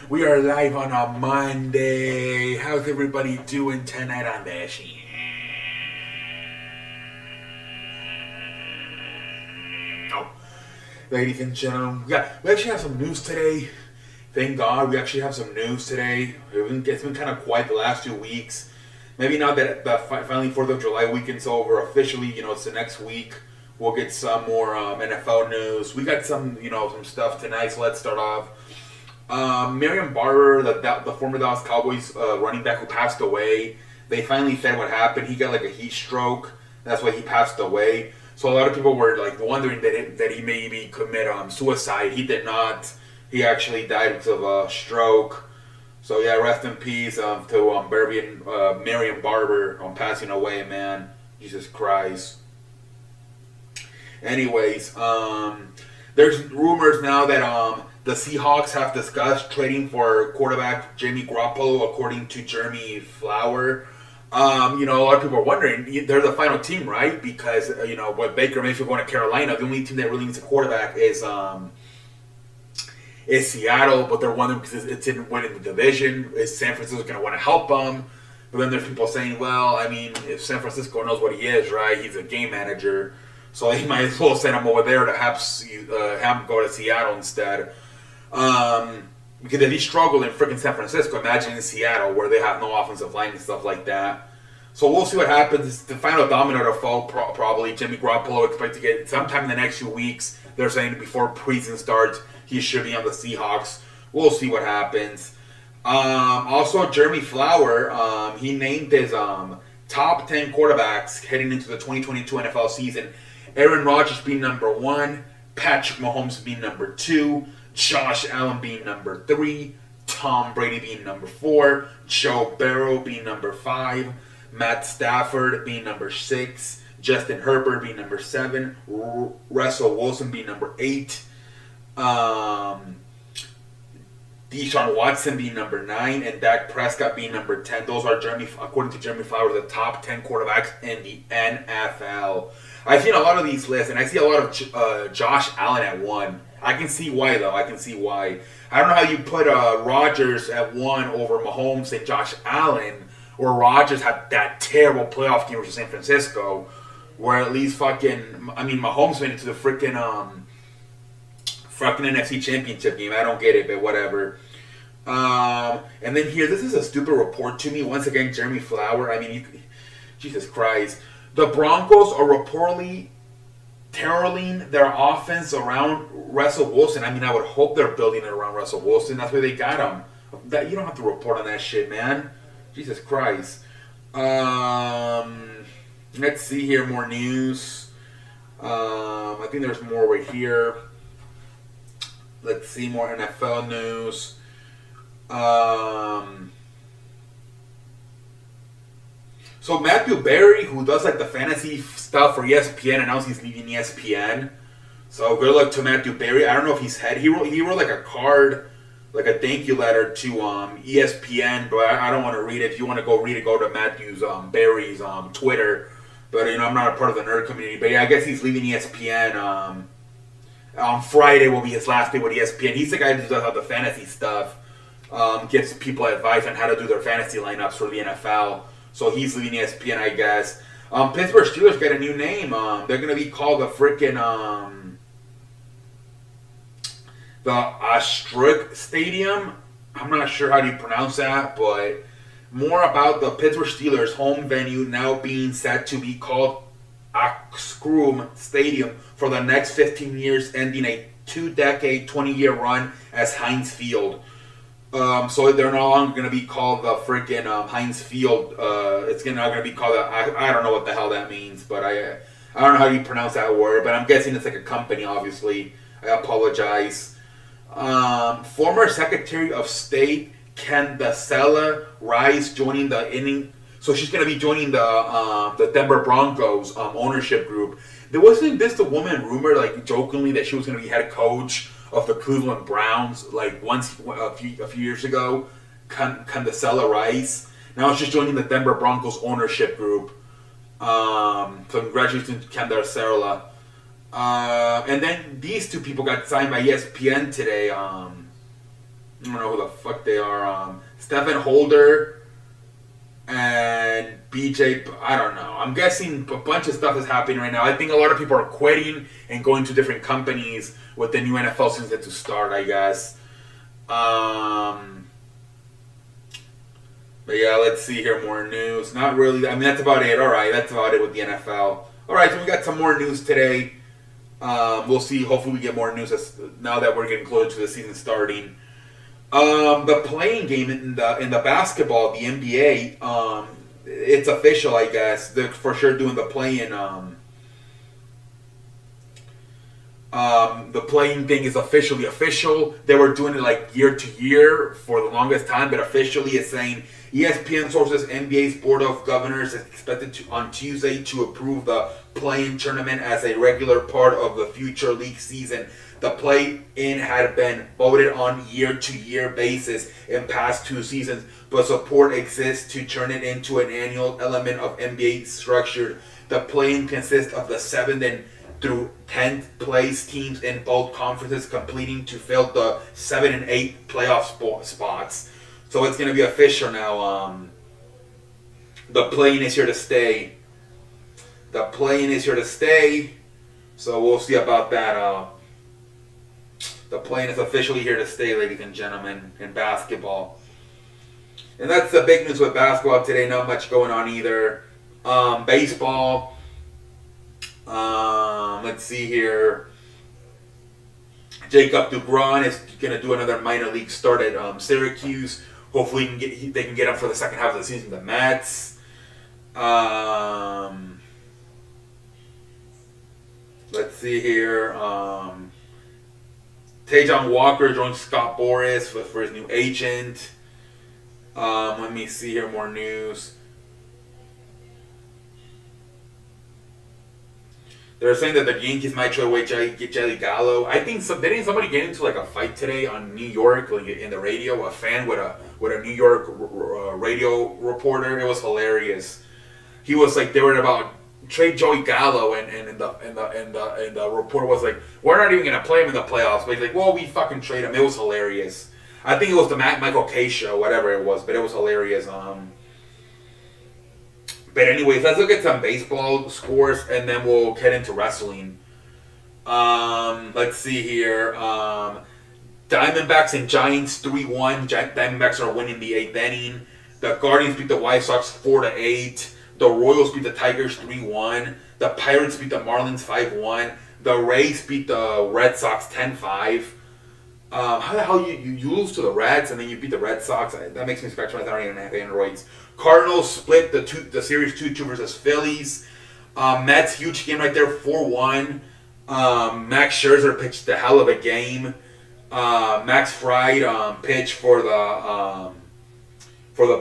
We are live on a Monday. How's everybody doing tonight on that shit? Oh, ladies and gentlemen, we actually have some news today. Thank God we actually have some news today. It's been kind of quiet the last 2 weeks. Maybe now that the finally 4th of July weekend's over officially, it's the next week. We'll get some more NFL news. We got some stuff tonight, so let's start off. Marion Barber, the former Dallas Cowboys running back who passed away, they finally said what happened. He got like a heat stroke. That's why he passed away. So a lot of people were like wondering that he maybe commit suicide. He did not. He actually died of a stroke. So yeah, rest in peace to Marion Barber passing away, man. Jesus Christ. Anyways, there's rumors now that the Seahawks have discussed trading for quarterback Jimmy Garoppolo, according to Jeremy Flower. A lot of people are wondering, they're the final team, right? Because, with Baker Mayfield going to Carolina, the only team that really needs a quarterback is Seattle, but they're wondering because it didn't win in the division. Is San Francisco going to want to help them? But then there's people saying, well, I mean, if San Francisco knows what he is, right? He's a game manager. So he might as well send him over there to have him go to Seattle instead. Because if he struggled in freaking San Francisco, imagine in Seattle where they have no offensive line and stuff like that. So we'll see what happens. The final domino to fall, probably Jimmy Garoppolo expect to get sometime in the next few weeks. They're saying before preseason starts, he should be on the Seahawks. We'll see what happens. Also, Jeremy Flower, he named his top 10 quarterbacks heading into the 2022 NFL season. Aaron Rodgers being number 1, Patrick Mahomes being number 2, Josh Allen being number 3, Tom Brady being number 4, Joe Burrow being number 5, Matt Stafford being number 6, Justin Herbert being number 7, Russell Wilson being number 8, Deshaun Watson being number 9, and Dak Prescott being number 10. Those are, according to Jeremy Flower, the top 10 quarterbacks in the NFL. I've seen a lot of these lists, and I see a lot of Josh Allen at 1. I can see why, though. I don't know how you put Rodgers at 1 over Mahomes and Josh Allen, where Rodgers had that terrible playoff game versus San Francisco, where at least Mahomes went into the freaking NFC Championship game. I don't get it, but whatever. And then here, this is a stupid report to me. Once again, Jeremy Flower. Jesus Christ. The Broncos are reportedly tailoring their offense around Russell Wilson. I would hope they're building it around Russell Wilson. That's where they got him. You don't have to report on that shit, man. Jesus Christ. Let's see here, more news. I think there's more right here. Let's see, more NFL news. So Matthew Berry, who does like the fantasy stuff for ESPN, announced he's leaving ESPN. So good luck to Matthew Berry. I don't know if he wrote like a card, like a thank you letter to ESPN, but I don't want to read it. If you want to go read it, go to Matthew Berry's Twitter. But I'm not a part of the nerd community. But yeah, I guess he's leaving ESPN. On Friday will be his last day with ESPN. He's the guy who does all the fantasy stuff, gives people advice on how to do their fantasy lineups for the NFL. So he's leaving ESPN, I guess. Pittsburgh Steelers got a new name. They're going to be called the freaking the Astrid Stadium. I'm not sure how you pronounce that, but more about the Pittsburgh Steelers home venue now being set to be called Akron Stadium for the next 15 years, ending a 2-decade, 20-year run as Heinz Field. So they're no longer going to be called the freaking Heinz Field. It's now going to be called I don't know what the hell that means, but I don't know how you pronounce that word, but I'm guessing it's like a company, obviously. I apologize. Former Secretary of State Condoleezza Rice joining the inning. So she's going to be joining the Denver Broncos ownership group. Wasn't this the woman rumored, like jokingly, that she was going to be head coach of the Cleveland Browns, like a few years ago? Condoleezza Rice. Now she's joining the Denver Broncos ownership group. So congratulations to Condoleezza. And then these two people got signed by ESPN today. I don't know who the fuck they are. Stephen Holder and BJ. I don't know. I'm guessing a bunch of stuff is happening right now. I think a lot of people are quitting and going to different companies with the new NFL season to start, I guess. But yeah, let's see here. More news. Not really. I mean, that's about it. All right, that's about it with the NFL. All right, so we got some more news today. We'll see. Hopefully, we get more news now that we're getting closer to the season starting. The playing game in the basketball, the NBA, it's official, I guess. They're for sure doing the play-in. The playing thing is officially official. They were doing it like year to year for the longest time, but officially it's saying ESPN sources NBA's Board of Governors is expected to on Tuesday to approve the play-in tournament as a regular part of the future league season. The play-in had been voted on year-to-year basis in past 2 seasons, but support exists to turn it into an annual element of NBA structure. The play-in consists of the 7th and through 10th place teams in both conferences completing to fill the 7 and 8 playoff spots. So it's going to be official now. The play-in is here to stay. The play-in is here to stay. So we'll see about that. The play-in is officially here to stay, ladies and gentlemen, in basketball. And that's the big news with basketball today. Not much going on either. Baseball. Let's see here. Jacob DeGrom is going to do another minor league start at Syracuse. Hopefully they can get him for the second half of the season. The Mets. Let's see here. Tajon Walker joins Scott Boras for his new agent. Let me see here, more news. They're saying that the Yankees might trade away Joey Gallo. I think didn't somebody get into like a fight today on New York, like in the radio? A fan with a New York radio reporter. It was hilarious. He was like, they were about trade Joey Gallo, and the reporter was like, we're not even gonna play him in the playoffs. But he's like, well, we fucking trade him. It was hilarious. I think it was the Michael K show, whatever it was, but it was hilarious. But anyways, let's look at some baseball scores, and then we'll get into wrestling. Let's see here. Diamondbacks and Giants 3-1. Diamondbacks are winning the 8th inning. The Guardians beat the White Sox 4-8. The Royals beat the Tigers 3-1. The Pirates beat the Marlins 5-1. The Rays beat the Red Sox 10-5. How the hell you lose to the Reds and then you beat the Red Sox? That makes me scratch my head. I don't even have androids. Cardinals split the series 2-2 versus Phillies. Mets, huge game right there, 4-1. Max Scherzer pitched a hell of a game. Max Fried pitched for the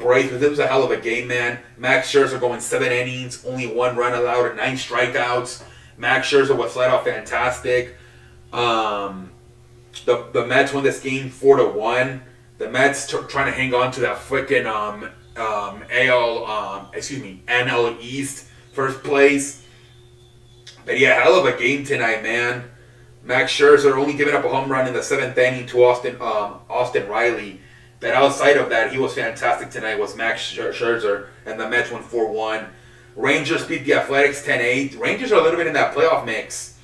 Braves, but it was a hell of a game, man. Max Scherzer going 7 innings, only 1 run allowed and 9 strikeouts. Max Scherzer was flat out fantastic. The Mets won this game 4-1. The Mets trying to hang on to that freaking NL East first place. But yeah, hell of a game tonight, man. Max Scherzer only giving up a home run in the 7th inning to Austin Riley. But outside of that, he was fantastic tonight. Was Max Scherzer, and the Mets won 4-1. Rangers beat the Athletics 10-8. Rangers are a little bit in that playoff mix.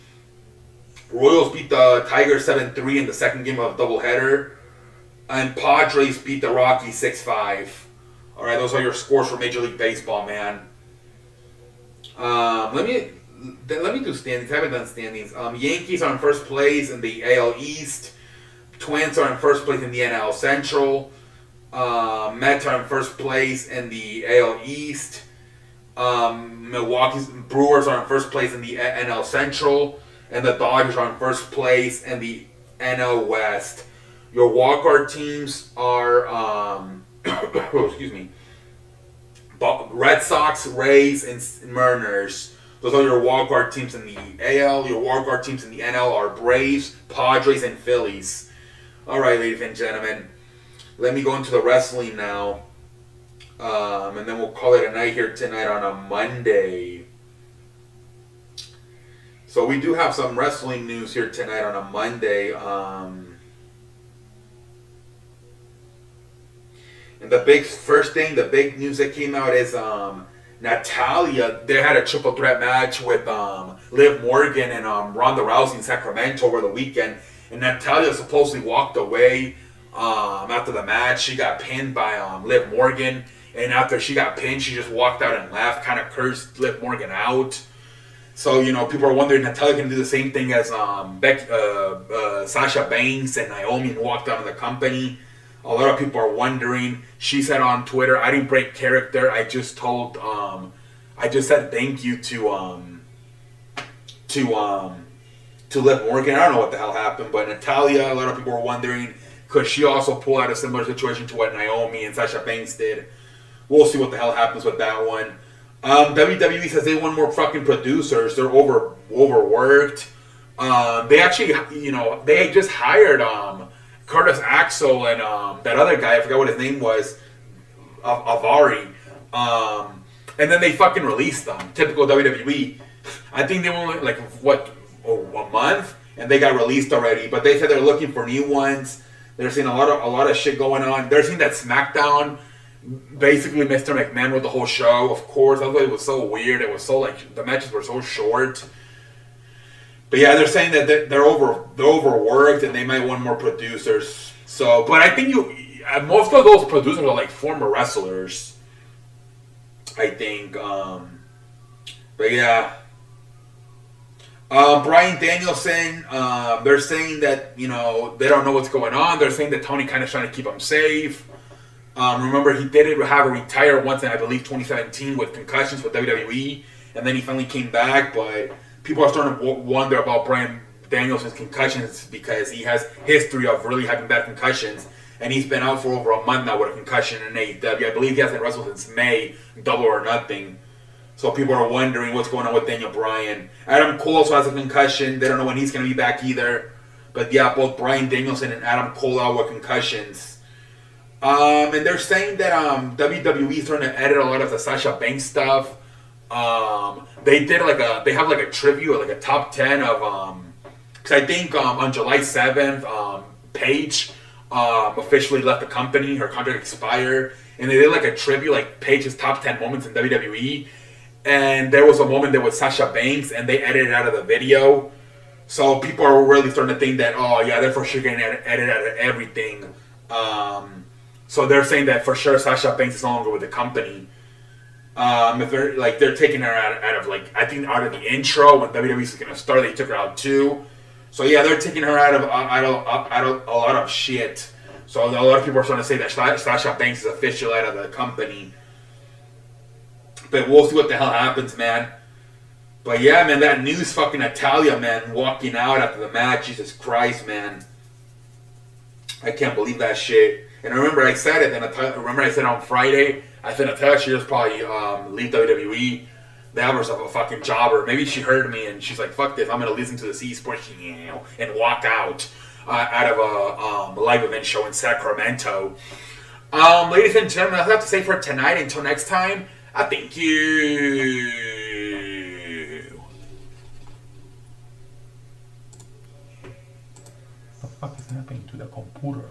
Royals beat the Tigers 7-3 in the second game of a doubleheader. And Padres beat the Rockies 6-5. All right, those are your scores for Major League Baseball, man. Let me do standings. I haven't done standings. Yankees are in first place in the AL East. Twins are in first place in the NL Central. Mets are in first place in the AL East. Milwaukee's Brewers are in first place in the NL Central. And the Dodgers are in first place in the NL West. Your wildcard teams are, excuse me, Red Sox, Rays, and Mariners. Those are your wildcard teams in the AL. Your wildcard teams in the NL are Braves, Padres, and Phillies. All right, ladies and gentlemen, let me go into the wrestling now, and then we'll call it a night here tonight on a Monday. So we do have some wrestling news here tonight on a Monday. And the big news that came out is Natalia. They had a triple threat match with Liv Morgan and Ronda Rousey in Sacramento over the weekend. And Natalia supposedly walked away after the match. She got pinned by Liv Morgan. And after she got pinned, she just walked out and left, kind of cursed Liv Morgan out. So, you know, people are wondering, Natalia can do the same thing as Sasha Banks and Naomi and walked out of the company. A lot of people are wondering. She said on Twitter, I didn't break character. I just said thank you to Liv Morgan. I don't know what the hell happened, but Natalia, a lot of people were wondering, could she also pull out a similar situation to what Naomi and Sasha Banks did? We'll see what the hell happens with that one. WWE says they want more fucking producers. They're overworked. They actually, you know, they just hired Curtis Axel and that other guy, I forgot what his name was, Avari. And then they fucking released them. Typical WWE. I think they were only like, a month? And they got released already. But they said they're looking for new ones. They're seeing a lot of shit going on. They're seeing that SmackDown, basically Mr. McMahon with the whole show, of course. I thought it was so weird. It was so like, the matches were so short. But yeah, they're saying that they're overworked and they might want more producers. So, but I think most of those producers are like former wrestlers, I think. But yeah, Bryan Danielson. They're saying that, you know, they don't know what's going on. They're saying that Tony kind of trying to keep him safe. Remember, he did have a retire once in, I believe, 2017 with concussions with WWE, and then he finally came back, but people are starting to wonder about Bryan Danielson's concussions because he has history of really having bad concussions, and he's been out for over a month now with a concussion in AEW. I believe he hasn't wrestled since May, Double or Nothing. So people are wondering what's going on with Daniel Bryan. Adam Cole also has a concussion. They don't know when he's going to be back either. But yeah, both Bryan Danielson and Adam Cole out with concussions. And they're saying that WWE is trying to edit a lot of the Sasha Banks stuff. They did they have a tribute, like a top 10 of, because I think on July 7th, Paige officially left the company. Her contract expired. And they did like a tribute, like Paige's top 10 moments in WWE. And there was a moment there with Sasha Banks, and they edited it out of the video. So people are really starting to think that, oh yeah, they're for sure getting edited out of everything. So they're saying that for sure Sasha Banks is no longer with the company. If they're taking her out of I think out of the intro when WWE's gonna start, they took her out too. So yeah, they're taking her out of a lot of shit. So a lot of people are starting to say that Sasha Banks is official out of the company. But we'll see what the hell happens, man. But yeah, man, that news, fucking Natalia, man, walking out after the match, Jesus Christ, man. I can't believe that shit. And remember, I said it. And I said on Friday, I said Natalia should just probably leave WWE. They have herself a fucking jobber. Maybe she heard me and she's like, "Fuck this! I'm gonna listen to the C Sports and walk out of a live event show in Sacramento." Ladies and gentlemen, that's all I have to say for tonight. Until next time, I thank you. What the fuck is happening to the computer?